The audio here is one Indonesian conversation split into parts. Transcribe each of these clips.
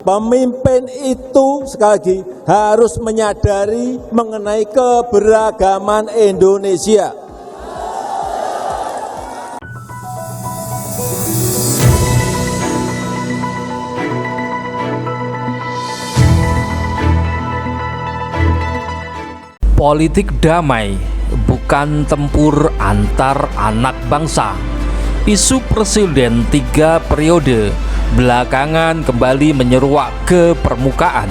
pemimpin itu sekali lagi harus menyadari mengenai keberagaman Indonesia. Politik damai, bukan tempur antar anak bangsa. Isu presiden 3 periode belakangan kembali menyeruak ke permukaan,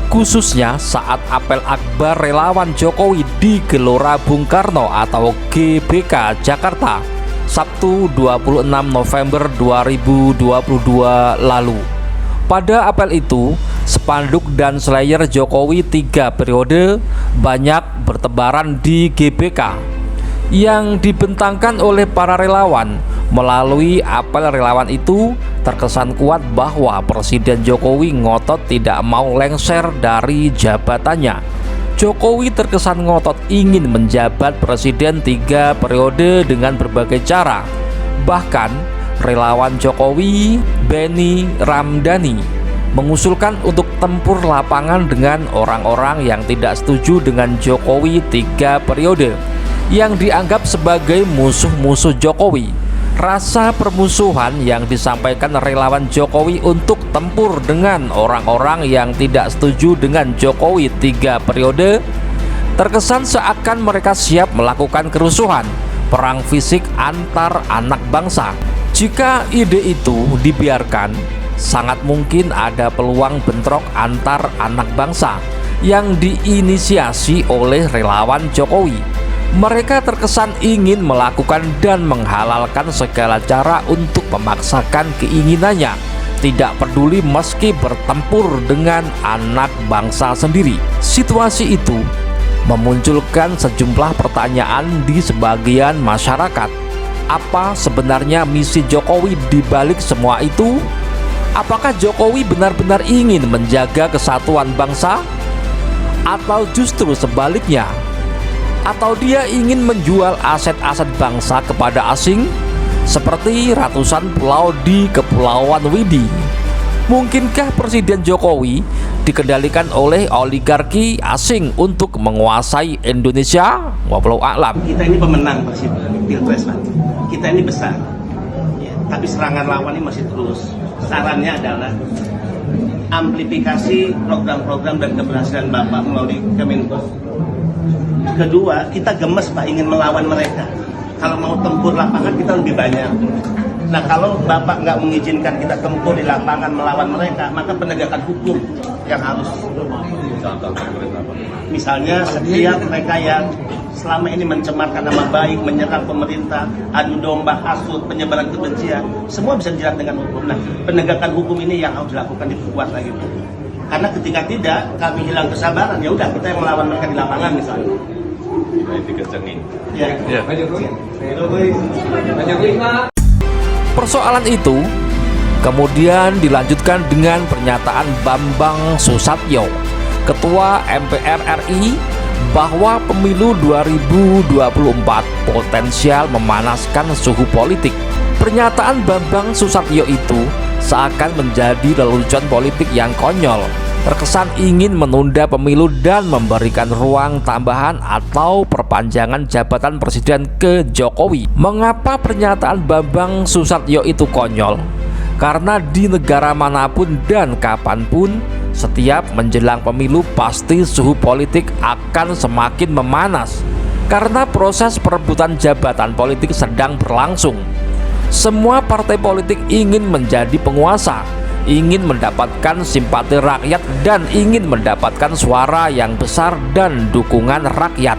khususnya saat apel akbar relawan Jokowi di Gelora Bung Karno atau GBK Jakarta, Sabtu 26 November 2022 lalu. Pada apel itu, spanduk dan slayer Jokowi 3 periode banyak bertebaran di GBK yang dibentangkan oleh para relawan. Melalui apel relawan itu terkesan kuat bahwa Presiden Jokowi ngotot tidak mau lengser dari jabatannya. Jokowi terkesan ngotot ingin menjabat presiden 3 periode dengan berbagai cara. Bahkan relawan Jokowi, Benny Ramdhani, mengusulkan untuk tempur lapangan dengan orang-orang yang tidak setuju dengan Jokowi 3 periode yang dianggap sebagai musuh-musuh Jokowi. Rasa permusuhan yang disampaikan relawan Jokowi untuk tempur dengan orang-orang yang tidak setuju dengan Jokowi 3 periode terkesan seakan mereka siap melakukan kerusuhan, perang fisik antar anak bangsa. Jika ide itu dibiarkan, sangat mungkin ada peluang bentrok antar anak bangsa yang diinisiasi oleh relawan Jokowi. Mereka terkesan ingin melakukan dan menghalalkan segala cara untuk memaksakan keinginannya, tidak peduli meski bertempur dengan anak bangsa sendiri. Situasi itu memunculkan sejumlah pertanyaan di sebagian masyarakat. Apa sebenarnya misi Jokowi di balik semua itu? Apakah Jokowi benar-benar ingin menjaga kesatuan bangsa? Atau justru sebaliknya? Atau dia ingin menjual aset-aset bangsa kepada asing seperti ratusan pulau di Kepulauan Widi? Mungkinkah Presiden Jokowi dikendalikan oleh oligarki asing untuk menguasai Indonesia? Wallahu a'lam. Kita ini pemenang Pilpres, Pak. Kita ini besar, ya, tapi serangan lawan ini masih terus. Sarannya adalah amplifikasi program-program dan keberhasilan Bapak melalui Kemenko. Kedua, kita gemes, Pak, ingin melawan mereka. Kalau mau tempur lapangan kita lebih banyak. Nah, kalau Bapak nggak mengizinkan kita tempur di lapangan melawan mereka, maka penegakan hukum yang harus. Misalnya setiap mereka yang selama ini mencemarkan nama baik, menyerang pemerintah, adu domba, hasut, penyebaran kebencian, semua bisa dijerat dengan hukum. Nah, penegakan hukum ini yang harus dilakukan, diperkuat lagi. Karena ketika tidak, kami hilang kesabaran, ya udah kita yang melawan mereka di lapangan misalnya. Persoalan itu kemudian dilanjutkan dengan pernyataan Bambang Susatyo, Ketua MPR RI, bahwa pemilu 2024 potensial memanaskan suhu politik. Pernyataan Bambang Susatyo itu seakan menjadi lelucon politik yang konyol, terkesan ingin menunda pemilu dan memberikan ruang tambahan atau perpanjangan jabatan presiden ke Jokowi. Mengapa pernyataan Bambang Susatyo itu konyol? Karena di negara manapun dan kapanpun, setiap menjelang pemilu pasti suhu politik akan semakin memanas karena proses perebutan jabatan politik sedang berlangsung. Semua partai politik ingin menjadi penguasa, ingin mendapatkan simpati rakyat, dan ingin mendapatkan suara yang besar dan dukungan rakyat.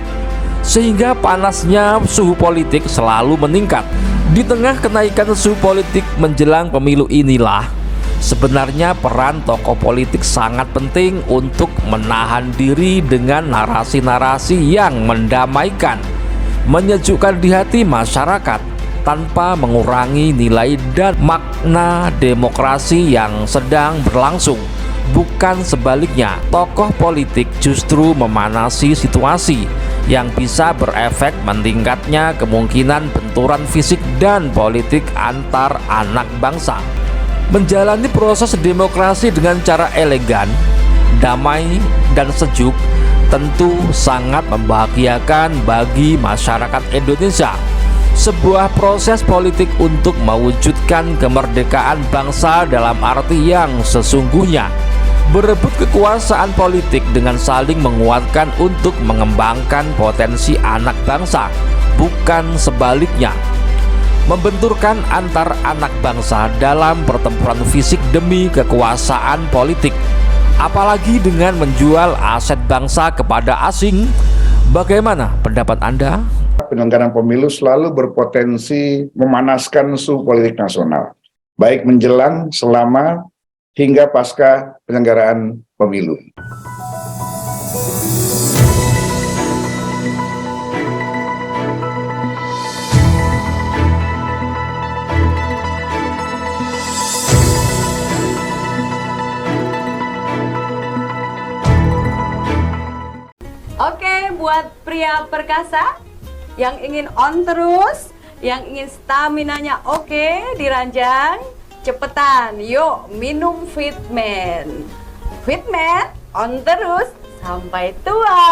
Sehingga panasnya suhu politik selalu meningkat. Di tengah kenaikan suhu politik menjelang pemilu inilah sebenarnya peran tokoh politik sangat penting untuk menahan diri dengan narasi-narasi yang mendamaikan, menyejukkan di hati masyarakat, tanpa mengurangi nilai dan makna demokrasi yang sedang berlangsung. Bukan sebaliknya, tokoh politik justru memanasi situasi yang bisa berefek meningkatnya kemungkinan benturan fisik dan politik antar anak bangsa. Menjalani proses demokrasi dengan cara elegan, damai, dan sejuk tentu sangat membahagiakan bagi masyarakat Indonesia. Sebuah proses politik untuk mewujudkan kemerdekaan bangsa dalam arti yang sesungguhnya. Berebut kekuasaan politik dengan saling menguatkan untuk mengembangkan potensi anak bangsa, bukan sebaliknya. Membenturkan antar anak bangsa dalam pertempuran fisik demi kekuasaan politik, apalagi dengan menjual aset bangsa kepada asing. Bagaimana pendapat Anda? Penyelenggaraan pemilu selalu berpotensi memanaskan suhu politik nasional, baik menjelang, selama, hingga pasca penyelenggaraan pemilu. Oke, buat pria perkasa yang ingin on terus, yang ingin stamina-nya oke, diranjang, cepetan, yuk minum Fitman. Fitman on terus sampai tua.